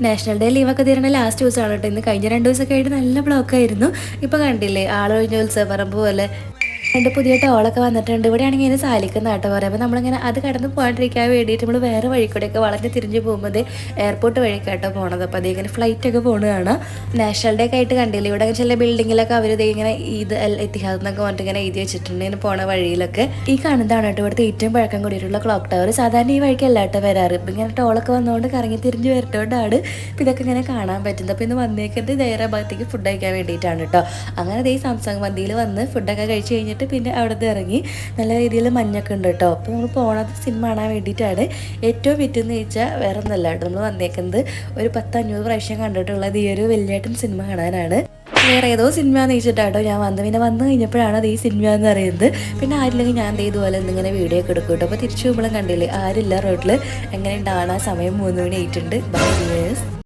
National day ലീവൊക്കെ തീരണ last ദിവസമാണ് കേട്ടോ. ഇന്ന് കഴിഞ്ഞ 2 ദിവസമൊക്കെ ആയിട്ട് നല്ല ബ്ലോക്കായിരുന്നു. ഇപ്പോൾ കണ്ടില്ലേ ആളൊഴിഞ്ഞ ഉത്സവപ്പറമ്പ് പോലെ രണ്ട് പുതിയ ടോളൊക്കെ വന്നിട്ടുണ്ട്. ഇവിടെയാണെങ്കിൽ ഇങ്ങനെ സാലിക്കുന്ന കേട്ടോ പറയുക. അപ്പോൾ നമ്മളിങ്ങനെ അത് കടന്ന് പോകാണ്ടിരിക്കാൻ വേണ്ടിയിട്ട് നമ്മൾ വേറെ വഴി കൂടെയൊക്കെ വളഞ്ഞ് തിരിഞ്ഞ് പോകുമ്പോൾ എയർപോർട്ട് വഴിക്കാട്ടോ പോണത്. അപ്പോൾ അതേ ഇങ്ങനെ ഫ്ലൈറ്റൊക്കെ പോകുന്നതാണ്. നാഷണൽ ഡേ ഒക്കെ ആയിട്ട് കണ്ടില്ലേ ഇവിടെ ചില ബിൽഡിങ്ങിലൊക്കെ അവർ ഇങ്ങനെ ഈദ് അൽ ഇത്തിഹാദ് എന്നൊക്കെ പറഞ്ഞിട്ട് ഇങ്ങനെ എഴുതി വെച്ചിട്ടുണ്ട് ഇങ്ങനെ പോണ വഴിയിലൊക്കെ. ഈ കാണുന്നതാണ് കേട്ടോ ഇവിടുത്തെ ഏറ്റവും പഴക്കം കൂടിയിട്ടുള്ള ക്ലോക്ക് ടവർ. സാധാരണ ഈ വഴിക്കല്ല കേട്ടോ വരാറ്. ഇപ്പം ഇങ്ങനെ ടോളൊക്കെ വന്നുകൊണ്ട് കറങ്ങി തിരിഞ്ഞ് വരട്ടോണ്ടാണ് ഇപ്പം ഇതൊക്കെ ഇങ്ങനെ കാണാൻ പറ്റുന്നത്. അപ്പോൾ ഇന്ന് വന്നേക്കുന്നത് ഹൈദരാബാദിലേക്ക് ഫുഡ് കഴിക്കാൻ വേണ്ടിയിട്ടാണ് കേട്ടോ. അങ്ങനെ ഈ സാംസങ് മന്തിയിൽ വന്ന് ഫുഡൊക്കെ കഴിച്ച് കഴിഞ്ഞിട്ട് പിന്നെ അവിടുന്ന് ഇറങ്ങി നല്ല രീതിയിൽ മഞ്ഞൊക്കെ ഉണ്ട് കേട്ടോ. അപ്പോൾ നമ്മൾ പോണത് സിനിമ കാണാൻ വേണ്ടിയിട്ടാണ്. ഏറ്റവും വിറ്റെന്ന് ചോദിച്ചാൽ വേറെ ഒന്നല്ല കേട്ടോ. നമ്മൾ വന്നേക്കുന്നത് ഒരു 10-500 പ്രാവശ്യം കണ്ടിട്ടുള്ളത് ഈ ഒരു വലിയേട്ടൻ സിനിമ കാണാനാണ്. വേറെ ഏതോ സിനിമ എന്ന് ചോദിച്ചിട്ടാട്ടോ ഞാൻ പിന്നെ വന്നു കഴിഞ്ഞപ്പോഴാണ് അത് ഈ സിനിമ എന്ന് പറയുന്നത്. പിന്നെ ആരില്ലെങ്കിൽ ഞാൻ ഇതുപോലെ എന്തിങ്ങനെ വീഡിയോ ഒക്കെ എടുക്കും കേട്ടോ. അപ്പോൾ തിരിച്ചു പോകുമ്പോഴും കണ്ടില്ലേ ആരില്ല റോഡിൽ. എങ്ങനെ ഉണ്ടാണ് ആ സമയം 3 മണി ആയിട്ടുണ്ട്. ബൈ.